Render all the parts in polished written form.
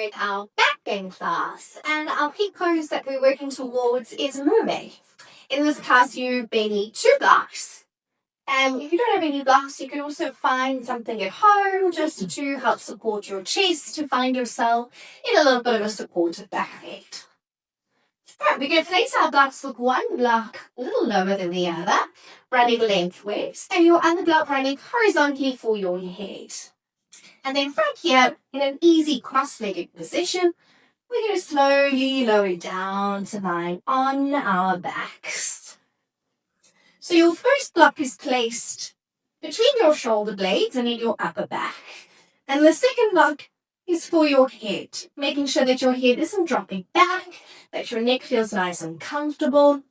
with our back bend class, and our peak pose that we're working towards is mermaid. In this class, you may need 2 blocks. And if you don't have any blocks, you can also find something at home just to help support your chest, to find yourself in a little bit of a supported back bend. Right, we're going to place our blocks with one block a little lower than the other, running lengthways, and your other block running horizontally for your head. And then from here, in an easy cross-legged position, we're going to slowly lower down to lie on our backs. So your first block is placed between your shoulder blades and in your upper back. And the second block is for your head, making sure that your head isn't dropping back, that your neck feels nice and comfortable,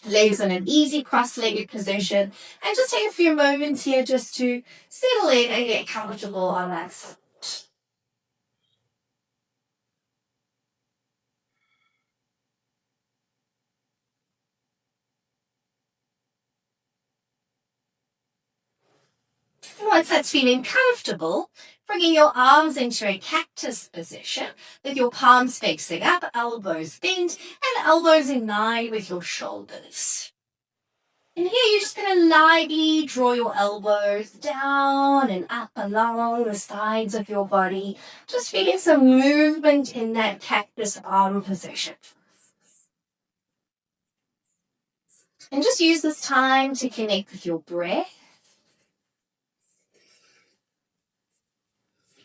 legs in an easy cross-legged position, and just take a few moments here just to settle in and get comfortable on that side. Once that's feeling comfortable, bringing your arms into a cactus position with your palms facing up, elbows bent, and elbows in line with your shoulders. And here you're just going to lightly draw your elbows down and up along the sides of your body, just feeling some movement in that cactus arm position. And just use this time to connect with your breath.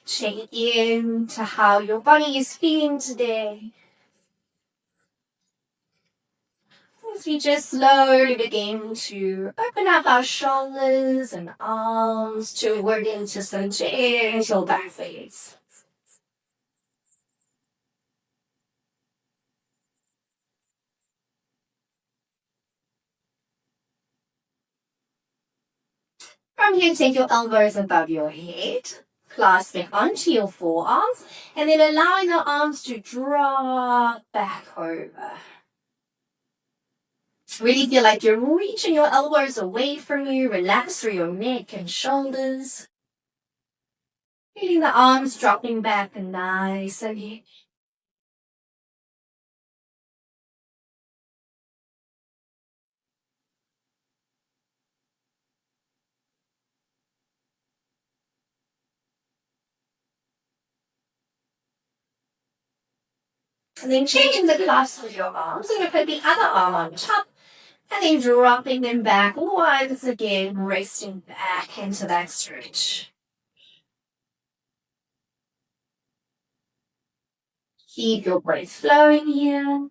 Check in to how your body is feeling today. As we just slowly begin to open up our shoulders and arms to work into some gentle back bends. From here, take your elbows above your head, clasping onto your forearms, and then allowing the arms to drop back over. Really feel like you're reaching your elbows away from you. Relax through your neck and shoulders. Feeling the arms dropping back nice and heavy. And then changing the clasp with your arms. I'm going to put the other arm on top. And then dropping them back once again, resting back into that stretch. Keep your breath flowing here.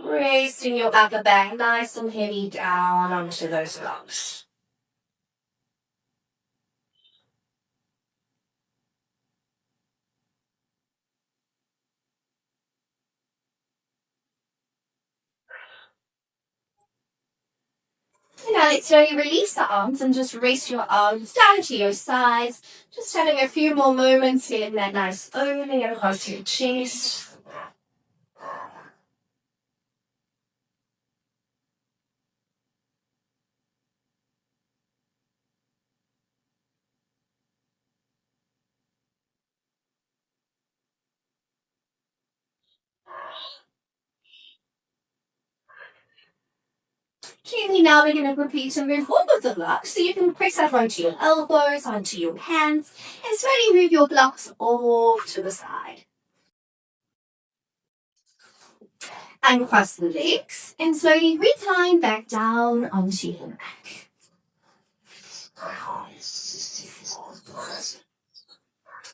Resting your upper back nice and heavy down onto those blocks. And now let's slowly release the arms and just rest your arms down to your sides. Just having a few more moments, feeling that nice opening across your chest. Okay, now we're going to repeat and move all of the blocks. So you can press that onto your elbows, onto your hands, and slowly move your blocks off to the side. Uncross the legs and slowly recline back down onto your back.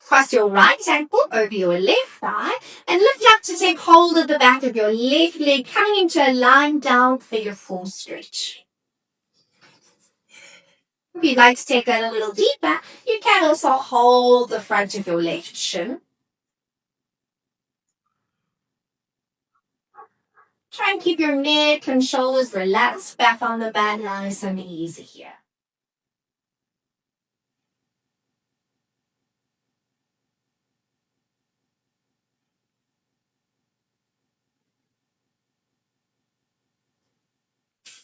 Cross your right ankle over your left thigh and lift up to take hold of the back of your left leg, coming into a lying down for your full stretch. If you'd like to take that a little deeper, you can also hold the front of your left shin. Try and keep your neck and shoulders relaxed back on the mat, nice and easy here.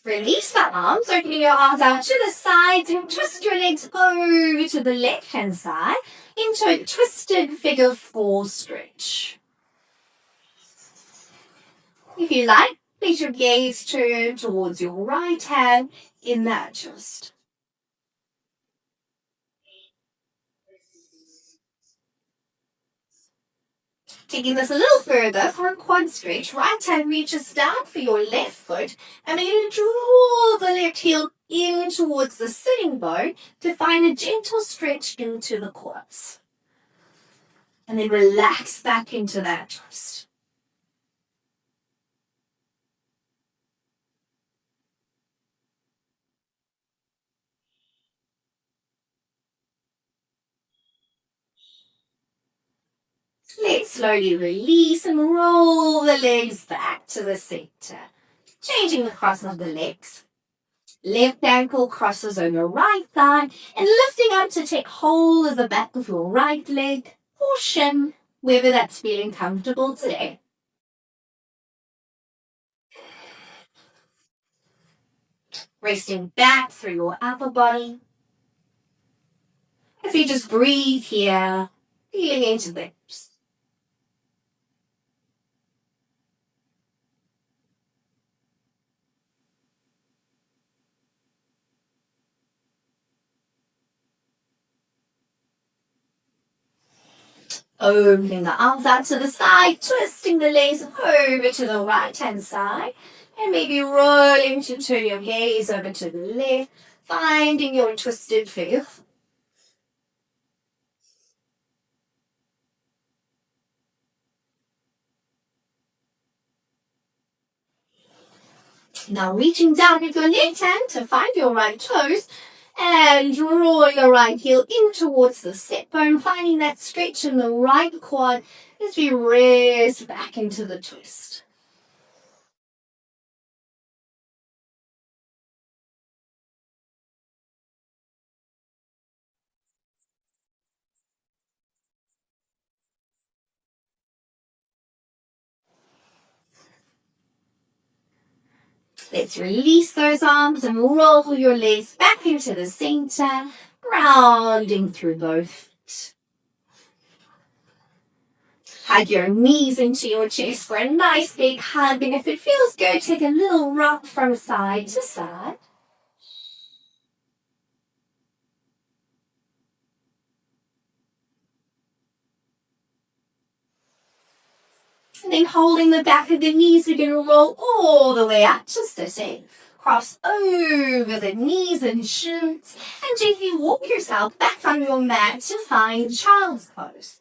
Release the arms, opening your arms out to the sides and twist your legs over to the left-hand side into a twisted figure 4 stretch. If you like, let your gaze turn towards your right hand in that twist. Taking this a little further for a quad stretch, right hand reaches down for your left foot and begin to draw the left heel in towards the sitting bone to find a gentle stretch into the quads. And then relax back into that twist. Let's slowly release and roll the legs back to the center. Changing the cross of the legs. Left ankle crosses on your right thigh and lifting up to take hold of the back of your right leg or shin, whether that's feeling comfortable today. Resting back through your upper body. As we just breathe here, feeling into the hips. Opening the arms out to the side, twisting the legs over to the right-hand side, and maybe rolling to turn your gaze over to the left, finding your twisted figure. Now reaching down with your left hand to find your right toes, and drawing your right heel in towards the sit bone, finding that stretch in the right quad as we rest back into the twist. Let's release those arms and roll your legs back into the center, grounding through both feet. Hug your knees into your chest for a nice big hug, and if it feels good, take a little rock from side to side. And then holding the back of the knees, we're going to roll all the way up to sitting. Cross over the knees and shins, and gently walk yourself back on your mat to find child's pose.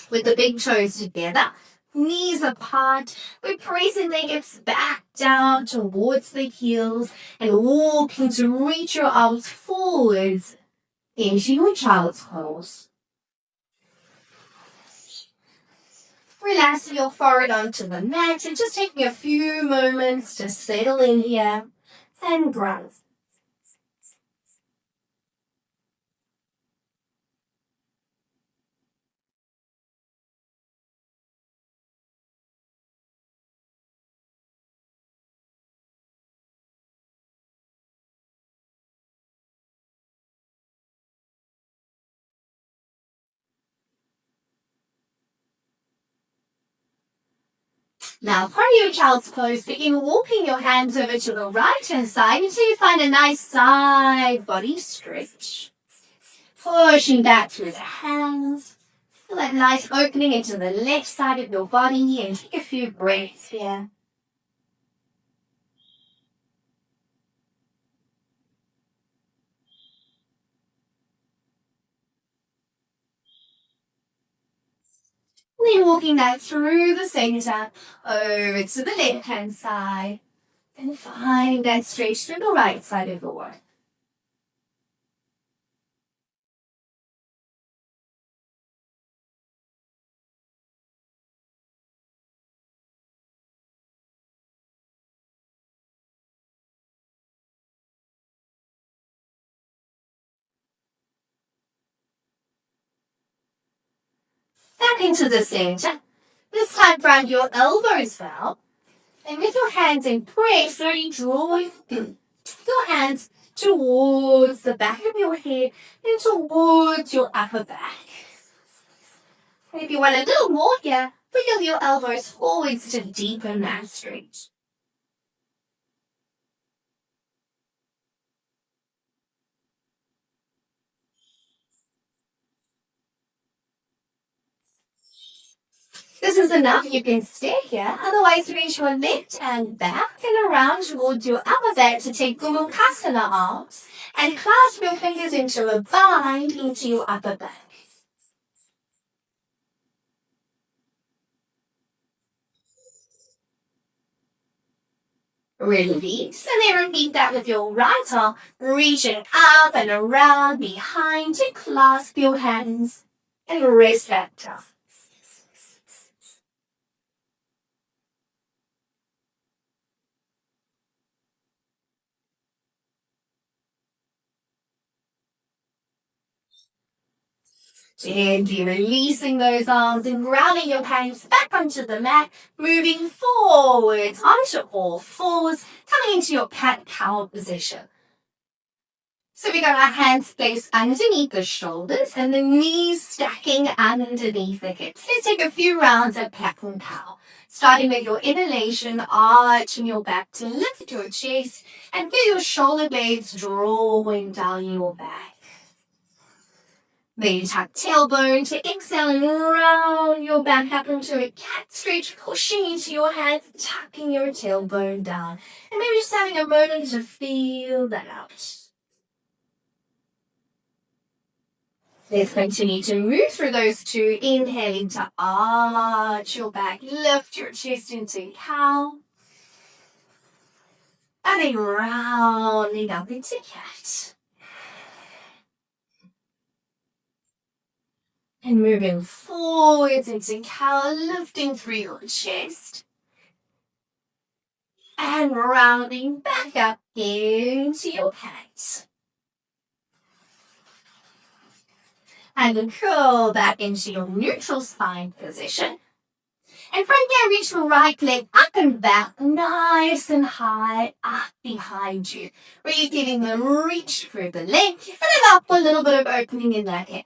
With the big toes together, knees apart, we're pressing the hips back down towards the heels and walking to reach your arms forwards into your child's pose. Relaxing your forehead onto the mat and just taking a few moments to settle in here and breathe. Now, from your child's pose, begin walking your hands over to the right-hand side until you find a nice side body stretch. Pushing back through the hands. Feel that nice opening into the left side of your body and take a few breaths here. Then walking that through the center, over to the left-hand side. And find that stretch through the right side of the body. Back into the center. This time, round your elbows out. And with your hands in prayer, slowly drawing your hands towards the back of your head and towards your upper back. And if you want a little more here, wiggle your elbows forwards to deepen that stretch. This is enough. You can stay here. Otherwise, reach your left hand back and around towards your upper back to take Gurukasana arms and clasp your fingers into a bind into your upper back. Release, and then repeat that with your right arm, reaching up and around behind to clasp your hands and rest that down. Gently releasing those arms and grounding your hands back onto the mat, moving forwards onto all fours, coming into your cat-cow position. So we got our hands placed underneath the shoulders and the knees stacking underneath the hips. Let's take a few rounds of cat and cow. Starting with your inhalation, arching your back to lift your chest and feel your shoulder blades drawing down your back. Then tuck tailbone to exhale and round your back up into a cat stretch, pushing into your hands, tucking your tailbone down. And maybe just having a moment to feel that out. Let's continue to move through those two. Inhaling to arch your back, lift your chest into cow. And then rounding up into cat. And moving forwards into cow, lifting through your chest. And rounding back up into your cat. And then curl back into your neutral spine position. And from there, reach your right leg up and back, nice and high, up behind you. Really feeling the reach through the leg, and then up a little bit of opening in that hip.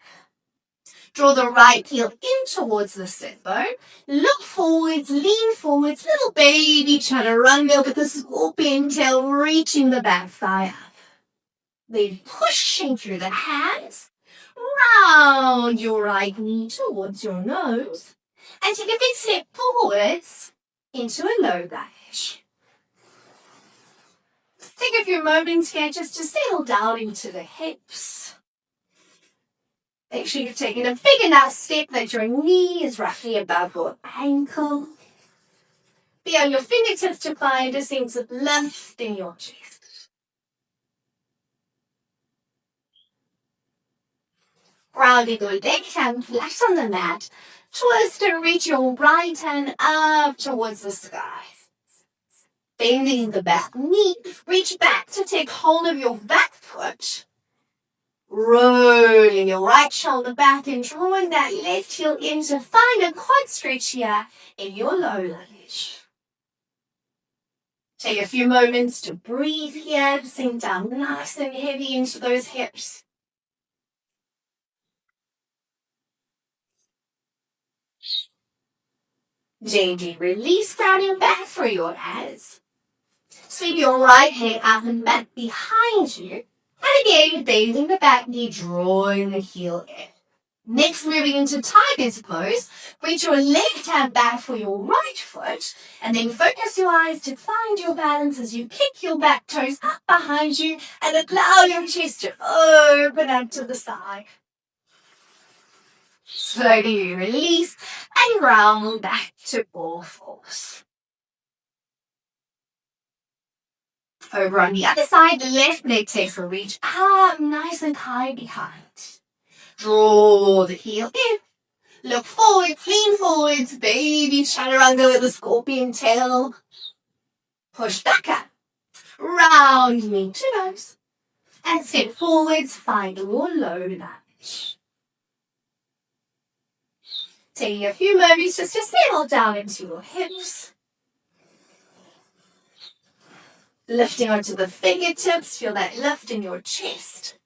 Draw the right heel in towards the sit bone. Look forwards, lean forwards, little baby chaturanga with the scorpion tail reaching the back thigh up. Then pushing through the hands. Round your right knee towards your nose. And take a big step forwards into a low lunge. Take a few moments here just to settle down into the hips. Make sure you've taken a big enough step that your knee is roughly above your ankle. Be on your fingertips to find a sense of lift in your chest. Grounding your left hand flat on the mat. Twist and reach your right hand up towards the sky. Bending the back knee, reach back to take hold of your back foot. Rolling your right shoulder back and drawing that left heel in to find a quad stretch here in your low lunge. Take a few moments to breathe here, sink down nice and heavy into those hips. Gently release, grounding back through your hands. Sweep your right hand up and back behind you. And again, bending the back knee, drawing the heel in. Next, moving into tiger's pose, reach your left hand back for your right foot, and then focus your eyes to find your balance as you kick your back toes up behind you and allow your chest to open up to the side. Slowly release and round back to all fours. Over on the other side, the left leg takes a reach up nice and high behind. Draw the heel in. Look forwards, lean forwards, baby chaturanga with the scorpion tail. Push back up. Round knee to nose. And step forwards, find your low lunge. Taking a few moments just to settle down into your hips. Lifting onto the fingertips, feel that lift in your chest.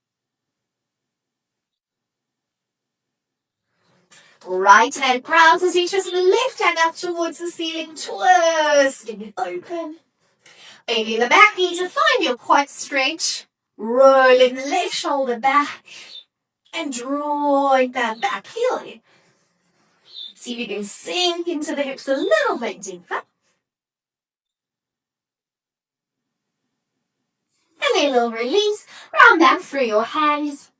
Right hand grounds as you twist the left hand up towards the ceiling, twisting it open. Bending the back knee to find your quad stretch. Rolling the left shoulder back and drawing that back heel in. See if you can sink into the hips a little bit deeper. And then a little release, round back through your hands.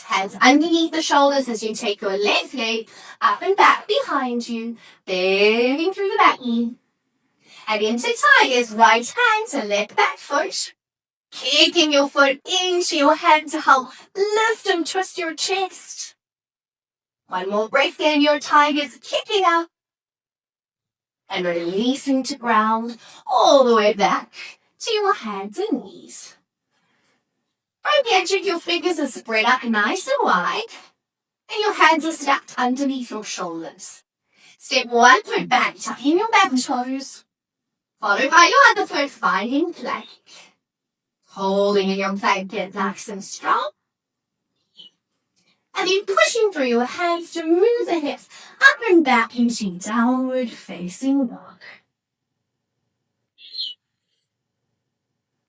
Hands underneath the shoulders as you take your left leg up and back behind you, bending through the back knee. And into tigers, right hand to left back foot. Kicking your foot into your hand to help lift and twist your chest. One more breath in your tigers, kicking up. And releasing to ground, all the way back to your hands and knees. From the edge of your fingers are spread out nice and wide. And your hands are stacked underneath your shoulders. Step one foot back, tucking your back toes. Followed by your other foot, finding plank. Holding in your plank, get nice and strong. And then pushing through your hands to move the hips up and back into downward facing dog.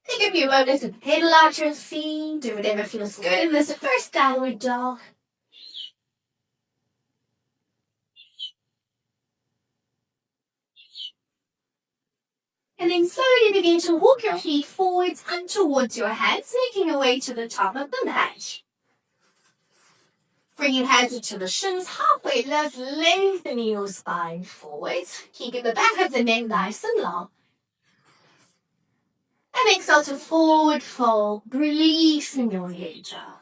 Take a few moments to pedal out your feet, do whatever feels good in this first downward dog. And then slowly begin to walk your feet forwards and towards your hands, making your way to the top of the mat. Bring your hands into the shins, halfway lift, lengthening your spine forwards, keeping the back of the neck nice and long. And exhale to forward fold, releasing your head down.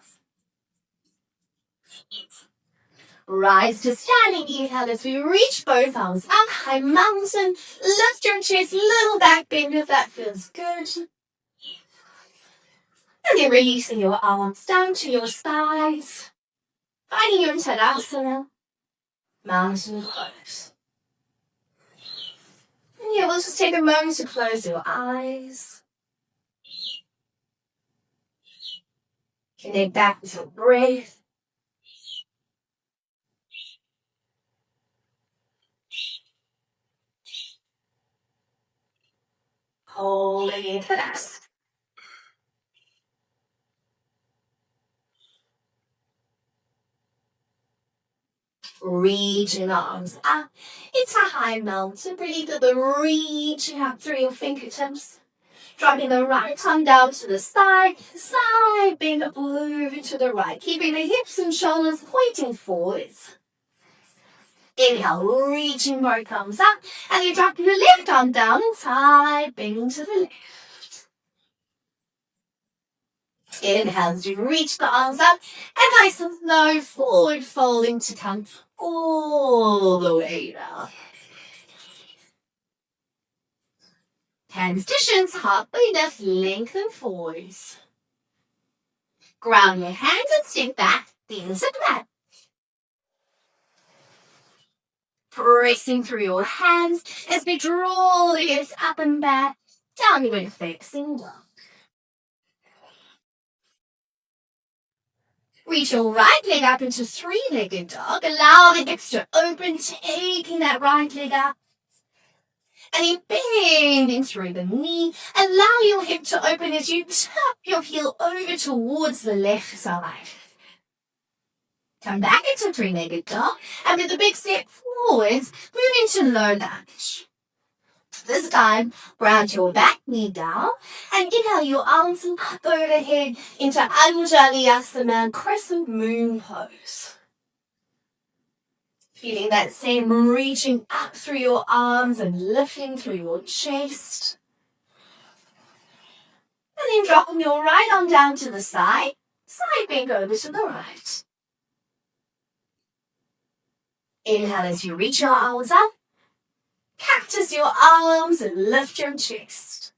Rise to standing inhale as we reach both arms up, high mountain. Lift your chest, little back bend if that feels good. And then releasing your arms down to your sides. Finding your Tadasana, mountain pose. And yeah, we'll just take a moment to close your eyes. Connect back with your breath. Holding it fast. Reaching arms up into high mountain. Breathe to the reaching up through your fingertips. Dropping the right arm down to the side bend over to the right. Keeping the hips and shoulders pointing forwards. Inhale, reaching both arms up. And you drop your left arm down and side bending to the left. Inhale as you reach the arms up. And nice and slow, forward folding to come all the way down. Hands to shins, halfway lift, lengthen forwards. Ground your hands and step back, into the mat. Pressing through your hands as we draw the hips up and back, downward facing dog. Reach your right leg up into three-legged dog. Allow the hips to open, taking that right leg up. And then bending through the knee. Allow your hip to open as you tap your heel over towards the left side. Come back into three-legged dog. And with a big step forwards, move into low lunge. This time, ground your back knee down and inhale your arms up overhead into Anjalayasana, crescent moon pose. Feeling that same reaching up through your arms and lifting through your chest. And then dropping your right arm down to the side bend over to the right. Inhale as you reach your arms up. Cactus your arms and lift your chest.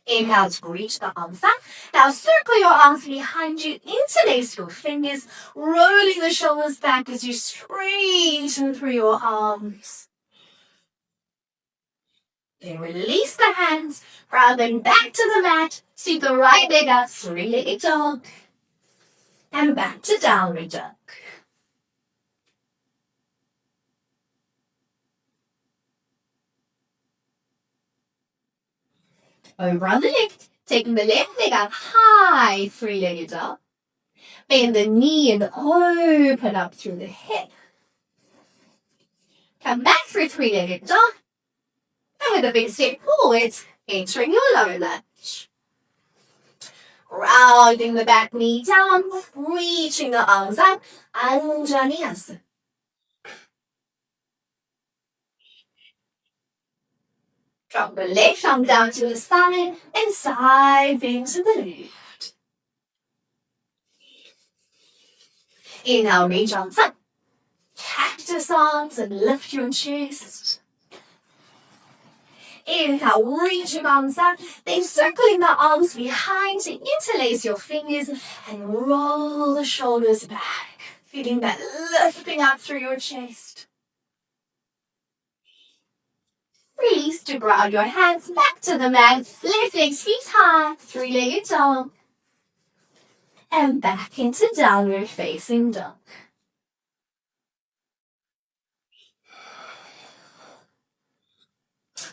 Inhale to reach the arms up. Now circle your arms behind you, interlace your fingers, rolling the shoulders back as you straighten through your arms. Then release the hands, rounding back to the mat, sweep the right leg up, three-legged dog, and back to downward dog. Over on the left, taking the left leg up high, three-legged dog. Bend the knee and open up through the hip. Come back for a three-legged dog. And with a big step forwards, entering your low lunge. Rounding the back knee down, reaching the arms up, Anjaneyasana. Drop the left arm down to the side and side bend to the left. Inhale, reach arms up. Cactus arms and lift your chest. Inhale, reach your arms up, then circling the arms behind to interlace your fingers and roll the shoulders back, feeling that lifting up through your chest. Release to ground your hands back to the mat, left legs feet high, three-legged dog, and back into downward facing dog.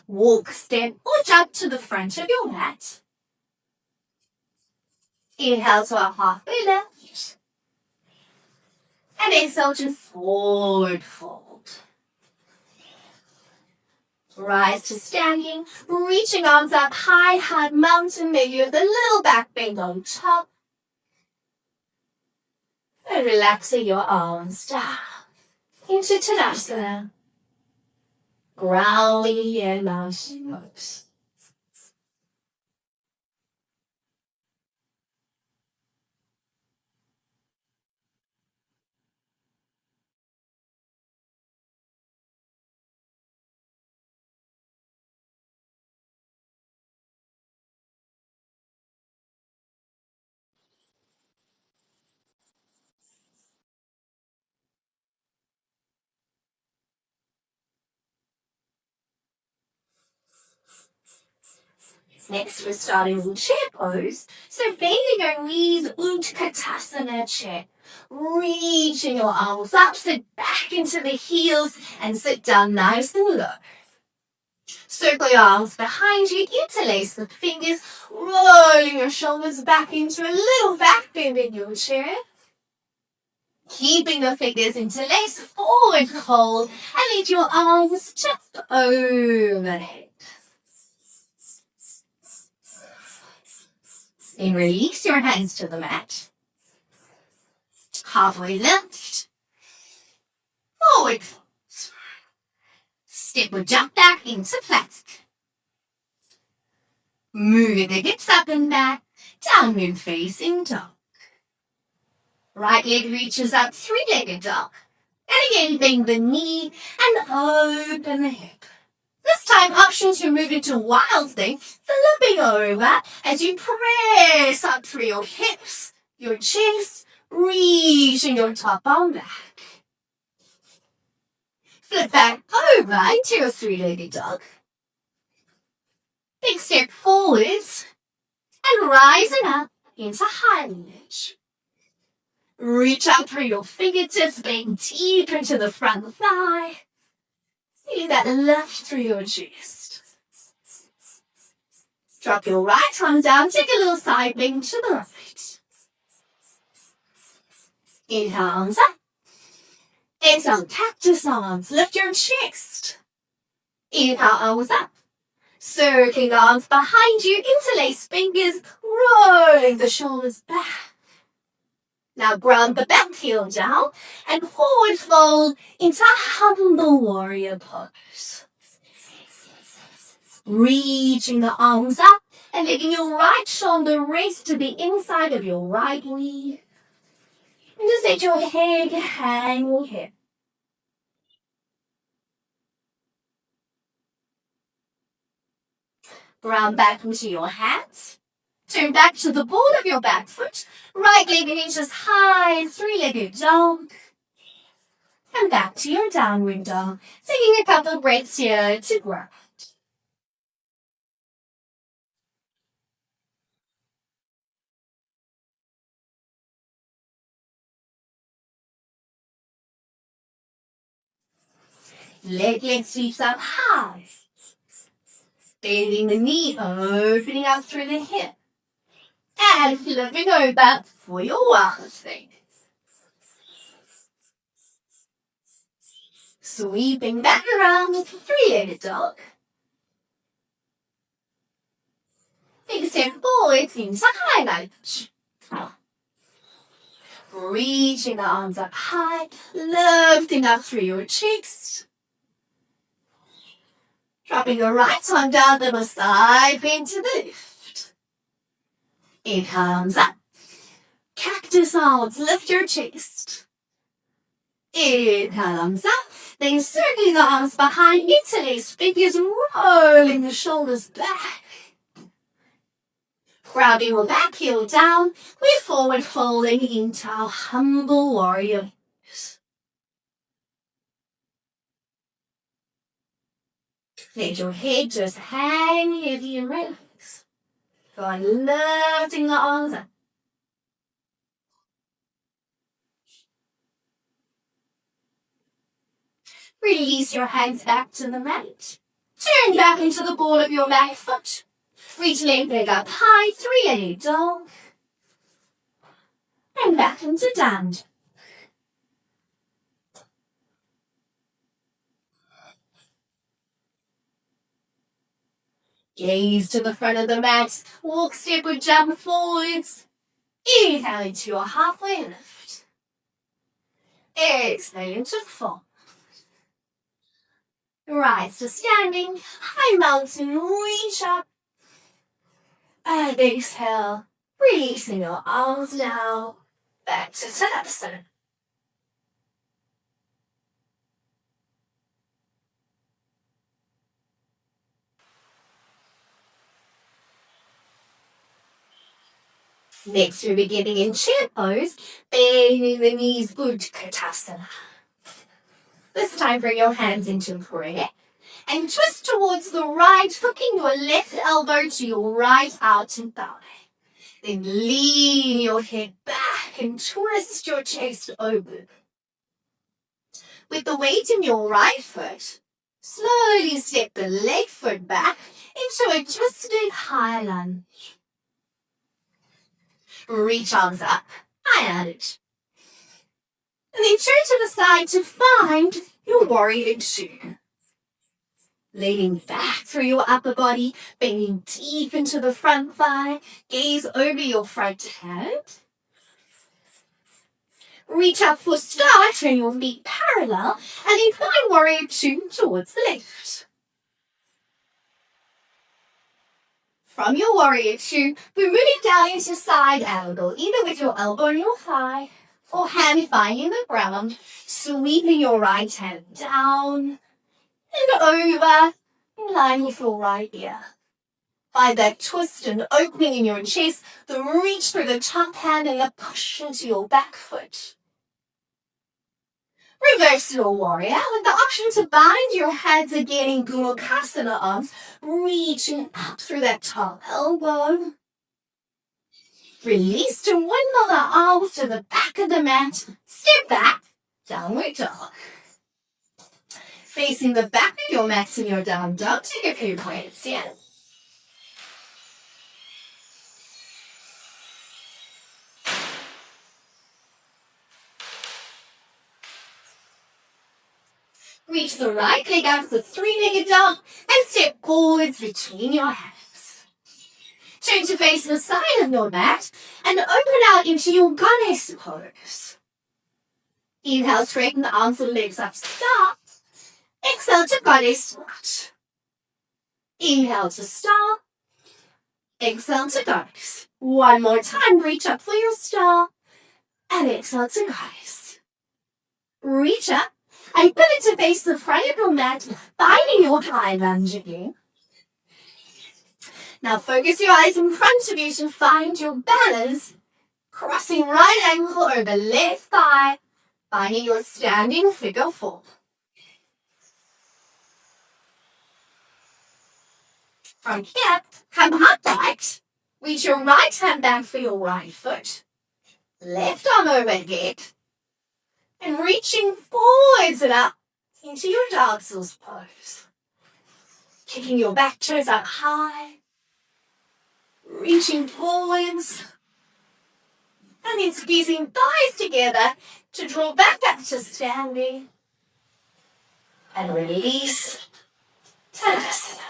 Walk, step, or jump to the front of your mat. Inhale to a halfway lift. And exhale to forward fold. Rise to standing, reaching arms up high, hard mountain, maybe with a little back bend on top. And relaxing your arms down into Tadasana. Growly and mountain pose. Next, we're starting with chair pose. So bending your knees, Utkatasana chair. Reaching your arms up, sit back into the heels and sit down nice and low. Circle your arms behind you, interlace the fingers, rolling your shoulders back into a little back bend in your chair. Keeping the fingers interlaced, forward fold, and lead your arms just overhead. Then release your hands to the mat. Halfway lift. Forward fold. Step or jump back into plank. Moving the hips up and back, downward facing dog. Right leg reaches up, three-legged dog. And again, bend the knee and open the hip. This time, option to move into wild thing, flipping over as you press up through your hips, your chest, reaching your top arm back. Flip back over into a three-legged dog. Big step forwards and rising up into high lunge. Reach out through your fingertips, bend deep into the front thigh. Feeling that lift through your chest. Drop your right arm down, take a little side bend to the right. Inhale, arms up. Exhale, cactus arms, lift your chest. Inhale, arms up. Circling the arms behind you, interlace fingers, rolling the shoulders back. Now ground the back heel down and forward fold into humble warrior pose. Reaching the arms up and letting your right shoulder rest to the inside of your right knee. And just let your head hang here. Ground back into your hands. Turn back to the ball of your back foot. Right leg reaches high, three-legged dog. And back to your downward dog. Taking a couple of breaths here to ground. Leg sweeps up high. Bending the knee, opening up through the hip. And flipping over for your wild thing. Sweeping back around with a three-legged dog. Big step forwards into high lunge. Reaching the arms up high, lifting up through your chest. Dropping your right arm down to the side, into the lift. Inhale, arms up. Cactus arms, lift your chest. Inhale, arms up. Then circling the arms behind, interlace fingers, rolling the shoulders back. Grounding your back heel down, we're forward folding into our humble warrior. Let your head just hang heavy and relax. Go on, lifting the arms up. Release your hands back to the mat. Turn back into the ball of your back foot. Reach left leg up high, three-legged dog. And back into down. Gaze to the front of the mat. Walk, step, or jump forwards. Inhale into your halfway lift. Exhale into fall. Rise to standing. High mountain, reach up. And exhale, releasing your arms now. Back to Tadasana. Next, we're beginning in chair pose, bending the knees, Utkatasana. This time, bring your hands into prayer and twist towards the right, hooking your left elbow to your right outer thigh. Then lean your head back and twist your chest open. With the weight in your right foot, slowly step the left foot back into a twisted high lunge. Reach arms up, high lunge. And then turn to the side to find your warrior two. Leaning back through your upper body, bending deep into the front thigh, gaze over your front hand. Reach up for star, turn your feet parallel, and then find warrior two towards the left. From your warrior two, we're moving down into side angle, either with your elbow on your thigh, or hand finding the ground, sweeping your right hand down and over, in line with your right ear. Find that twist and opening in your chest, the reach through the top hand and the push into your back foot. Reverse your warrior with the option to bind your hands again in Gurukasana arms, reaching up through that top elbow. Release to windmill the arms to the back of the mat. Step back, downward dog. Facing the back of your mat in your down dog, take a few breaths in. Reach the right leg out of the three-legged dog and step forwards between your hands. Turn to face the side of your mat and open out into your Ganesh pose. Inhale, straighten the arms and legs up, stop. Exhale to Ganesh squat. Inhale to star. Exhale to Ganesh. One more time, reach up for your star. And exhale to Ganesh. Reach up. And put it to face the front of your mat, finding your high lunge again. Now focus your eyes in front of you to find your balance. Crossing right ankle over left thigh, finding your standing figure four. From here, come upright. Reach your right hand back for your right foot. Left arm overhead. And reaching forwards and up, into your dancer's pose. Kicking your back toes up high, reaching forwards, and then squeezing thighs together to draw back up to standing. And release, Tadasana.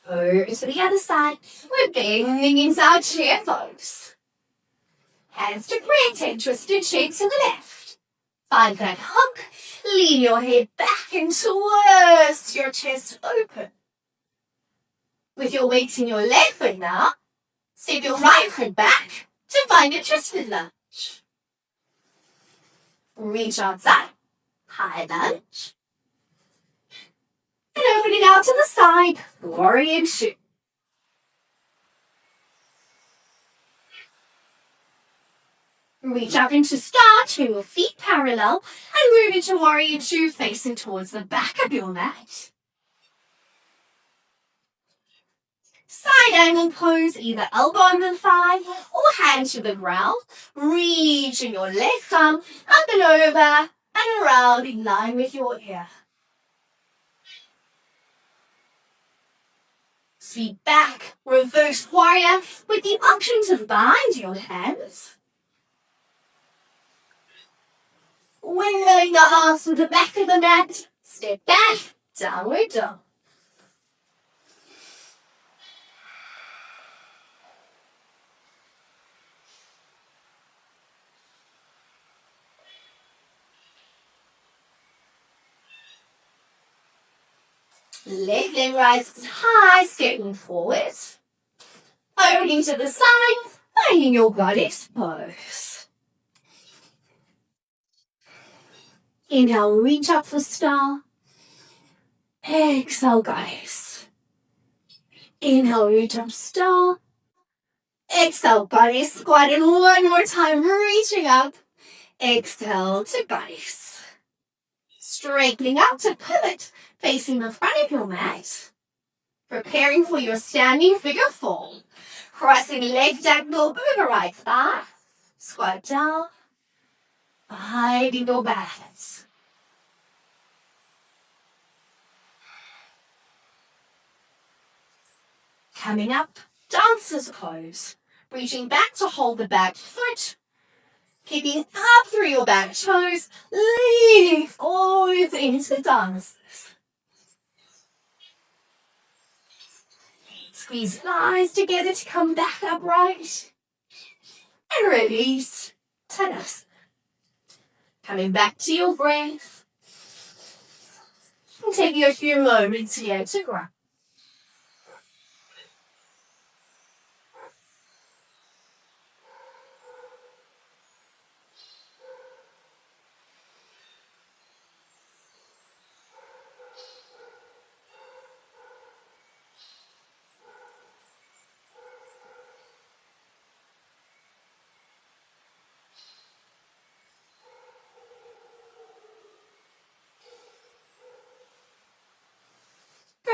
Over to the other side, we're bending into our chair pose. Hands to plantain, twisted shape to the left. Find that hook, lean your head back and twist your chest open. With your weight in your left foot now, step your right foot back to find a twisted lunge. Reach outside, high lunge. And open it out to the side, warrior two. Reach up into star, turn your feet parallel, and move into warrior two, facing towards the back of your mat. Side angle pose, either elbow on the thigh or hand to the ground. Reaching your left arm up and over and around in line with your ear. Sweep back, reverse warrior with the option to bind your hands. Windmilling the arms to the back of the mat. Step back, downward dog. Left leg rises high, stepping forward. Opening to the side, finding your goddess pose. Inhale, reach up for star. Exhale, goddess. Inhale, reach up, star. Exhale, goddess. Squat in one more time, reaching up. Exhale to goddess. Straightening up to pivot, facing the front of your mat. Preparing for your standing figure four. Crossing left ankle over right thigh. Squat down. Hiding your balance. Coming up, dancer's pose. Reaching back to hold the back foot. Kicking up through your back toes, leaning forwards into dances. Squeeze thighs together to come back upright. And release, Tadasana. Coming back to your breath. And taking a few moments here to ground.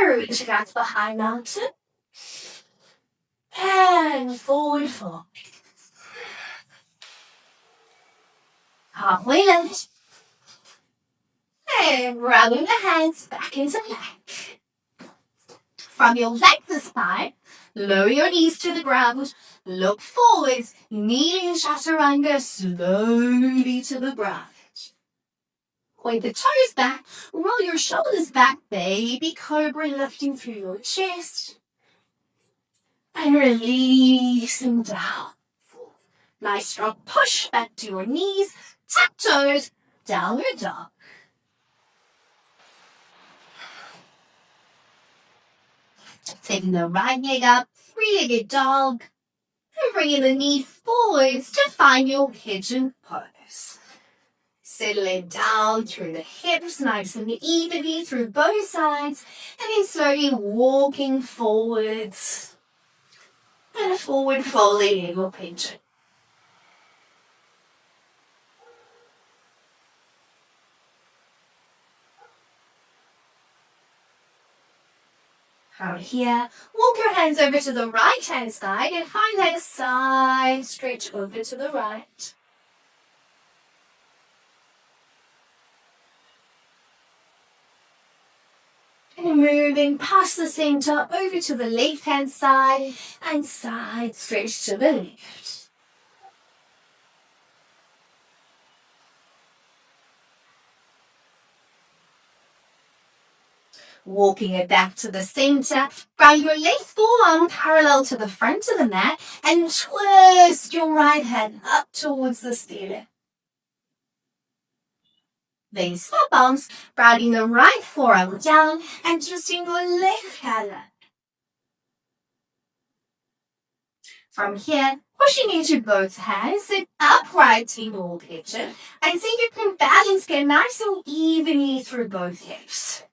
Reaching out to the high mountain. And forward fold. Halfway lift. And rubbing the hands back into plank. From your leg to spine, lower your knees to the ground. Look forwards, kneeling chaturanga slowly to the ground. Point the toes back, roll your shoulders back, baby cobra lifting through your chest. And releasing down. Nice strong push back to your knees, tap toes, downward dog. Taking the right leg up, three-legged dog. And bringing the knee forwards to find your pigeon pose. Settling down through the hips, nice and evenly through both sides, and then slowly walking forwards. And a forward folding in your pigeon. From here, walk your hands over to the right hand side and find that side stretch over to the right. And moving past the center over to the left hand side and side stretch to the left. Walking it back to the center, ground your left forearm parallel to the front of the mat and twist your right hand up towards the ceiling. Then swap arms, grounding the right forearm down and twisting your left hand up. From here, pushing into both hands, sit upright in ball picture and see if you can balance get nice and evenly through both hips.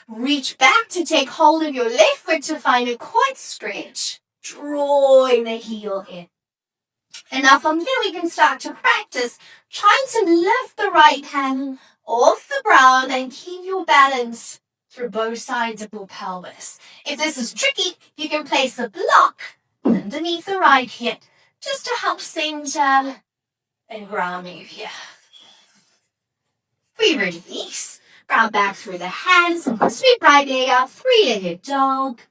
Reach back to take hold of your left foot to find a quad stretch, drawing the heel in. And now from here we can start to practice trying to lift the right hand off the ground and keep your balance through both sides of your pelvis. If this is tricky, you can place a block underneath the right hip just to help center and ground you here. We release. Ground back through the hands, sweep right leg up, three-legged dog.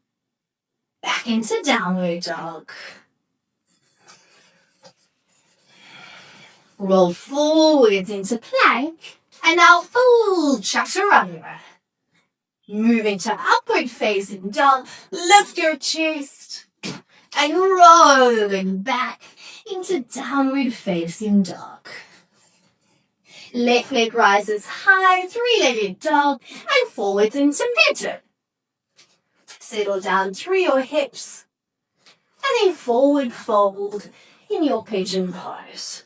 Back into downward dog. Roll forwards into plank. And now full chaturanga. Move into upward facing dog. Lift your chest. And rolling back into downward facing dog. Left leg rises high, three-legged dog, and forwards into pigeon. Settle down through your hips, and then forward fold in your pigeon pose.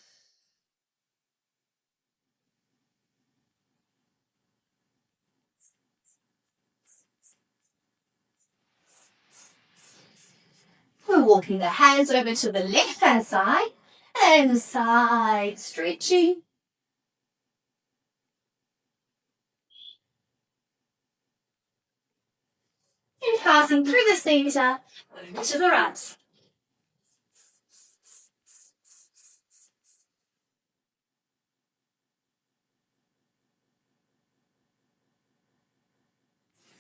We're walking the hands over to the left-hand side, and side stretching. And passing through the center, over to the right.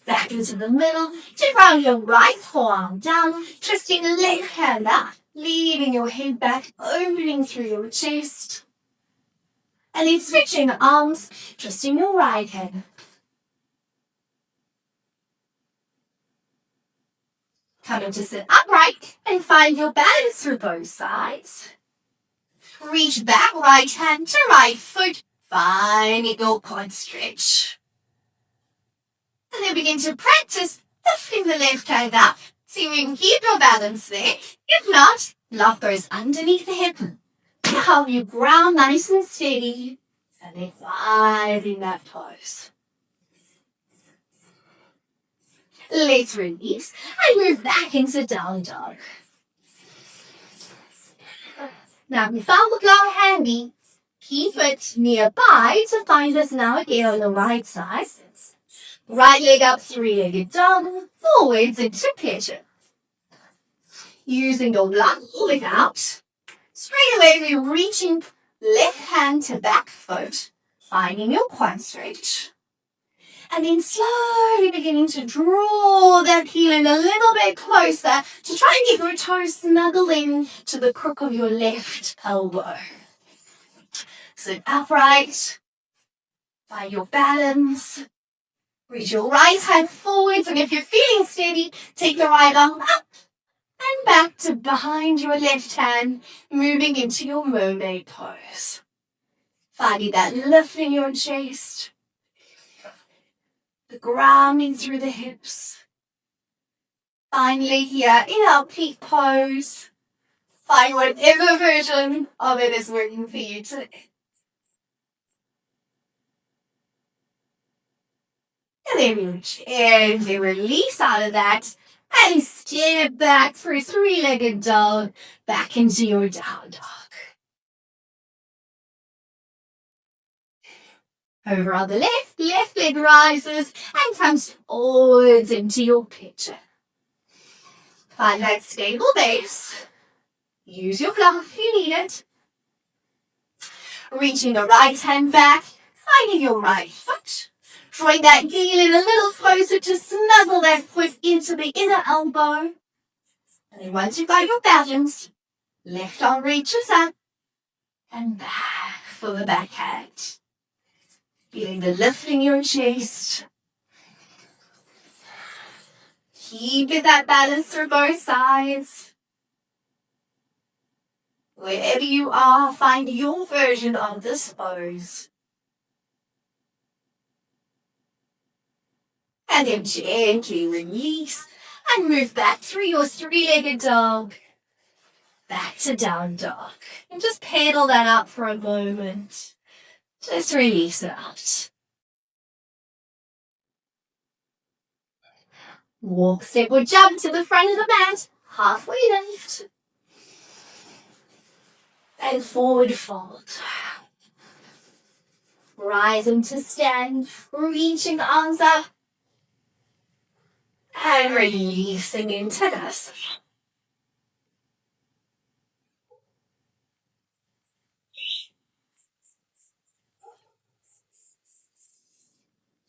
Back into the middle, to round your right forearm down, twisting the left hand up, leading your head back, opening through your chest. And then switching arms, twisting your right hand. Coming to sit upright and find your balance through both sides. Reach back, right hand to right foot, finding your quad stretch. And then begin to practice lifting the left hand up. See if you can keep your balance there. If not, lock those underneath the hip to help you ground nice and steady. And then find in that pose. Let's release and move back into down dog. Now, if you found the glove handy, keep it nearby to find us now again on the right side. Right leg up, three-legged dog, forwards into pigeon. Using your left leg out. Straight away, we're reaching left hand to back foot, finding your quad stretch. And then slowly beginning to draw that heel in a little bit closer to try and get your toes snuggling to the crook of your left elbow. Sit upright, find your balance. Reach your right hand forwards, and if you're feeling steady, take the right arm up and back to behind your left hand, moving into your mermaid pose. Finding that lift in your chest, the grounding through the hips. Finally here in our peak pose, find whatever version of it is working for you today. And then you gently release out of that and step back through three-legged dog back into your down dog. Over on the left leg rises and comes forwards into your picture. Find that stable base. Use your block if you need it. Reaching the right hand back, finding your right foot. Drawing that heel in a little closer to snuggle that foot into the inner elbow. And then once you've got your balance, left arm reaches up and back for the backhand. Feeling the lift in your chest. Keep that balance for both sides. Wherever you are, find your version of this pose. And then gently release and move back through your three-legged dog. Back to down dog. And just pedal that up for a moment. Just release it out. Walk, step, or jump to the front of the mat. Halfway lift. And forward fold. Rising to stand, reaching the arms up. And releasing into Tadasana.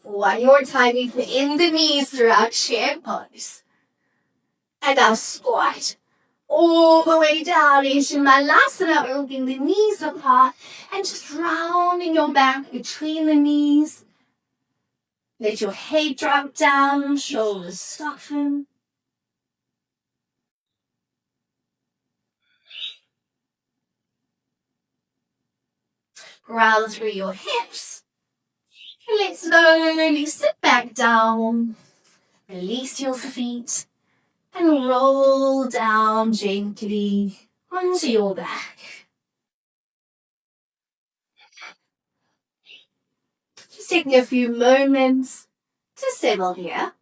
One more time, we bend the knees throughout chair pose. And now squat all the way down into Malasana, moving the knees apart and just rounding your back between the knees. Let your head drop down, shoulders soften. Ground through your hips. Let's slowly sit back down. Release your feet and roll down gently onto your back. Just taking a few moments to settle here.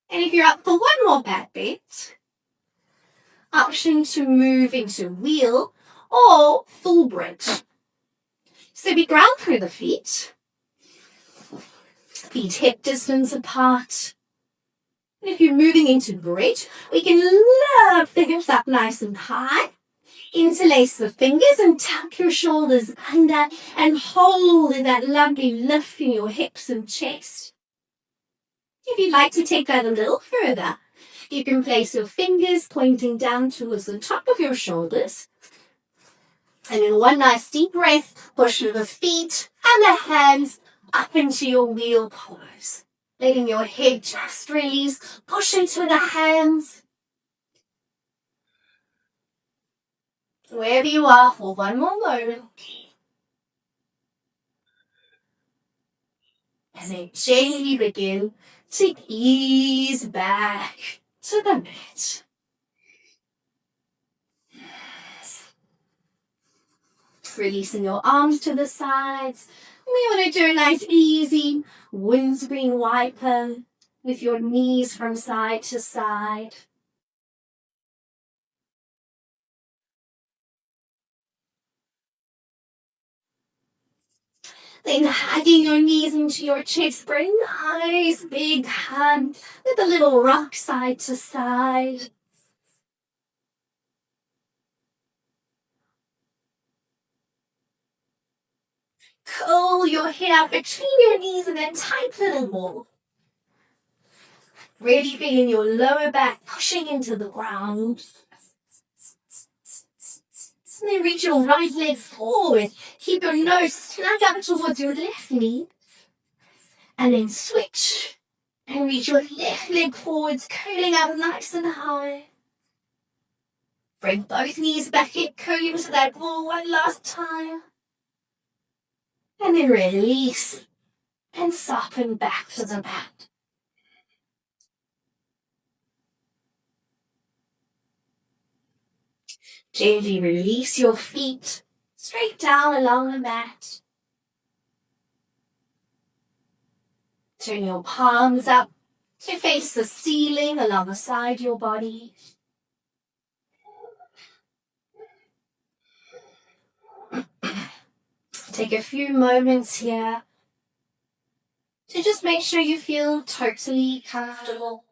And if you're up for one more back bit, option to move into wheel or full bridge. So we ground through the feet hip distance apart. And if you're moving into bridge, we can lift the hips up nice and high. Interlace the fingers and tuck your shoulders under and hold in that lovely lift in your hips and chest. If you'd like to take that a little further, you can place your fingers pointing down towards the top of your shoulders. And in one nice deep breath, push the feet and the hands up into your wheel pose. Letting your head just release, push into the hands. Wherever you are for one more moment. And then gently begin to ease back to the mat. Releasing your arms to the sides. We want to do a nice easy windscreen wiper with your knees from side to side. Then hugging your knees into your chest for a nice big hug with a little rock side to side. Curl your head out between your knees and then tight little more. Really feeling your lower back pushing into the ground. And then reach your right leg forward. Keep your nose snug up towards your left knee. And then switch. And reach your left leg forwards, curling up nice and high. Bring both knees back in, curl into that ball one last time. And then release and soften back to the mat. Gently release your feet straight down along the mat. Turn your palms up to face the ceiling alongside your body. Take a few moments here to just make sure you feel totally comfortable.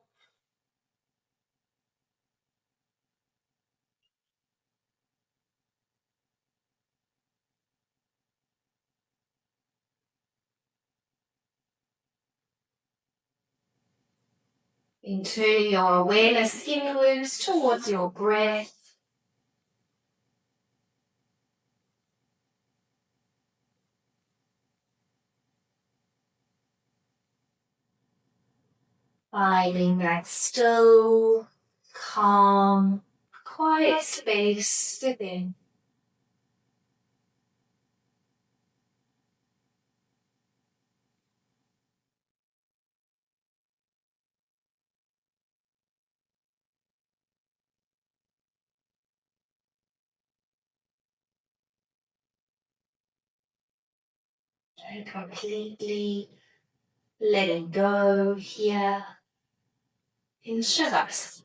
Into your awareness inwards towards your breath. Finding that still, calm, quiet space within. And completely letting go here in Shavasana.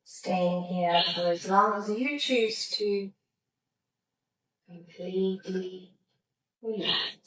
Staying here for as long as you choose to, completely relax.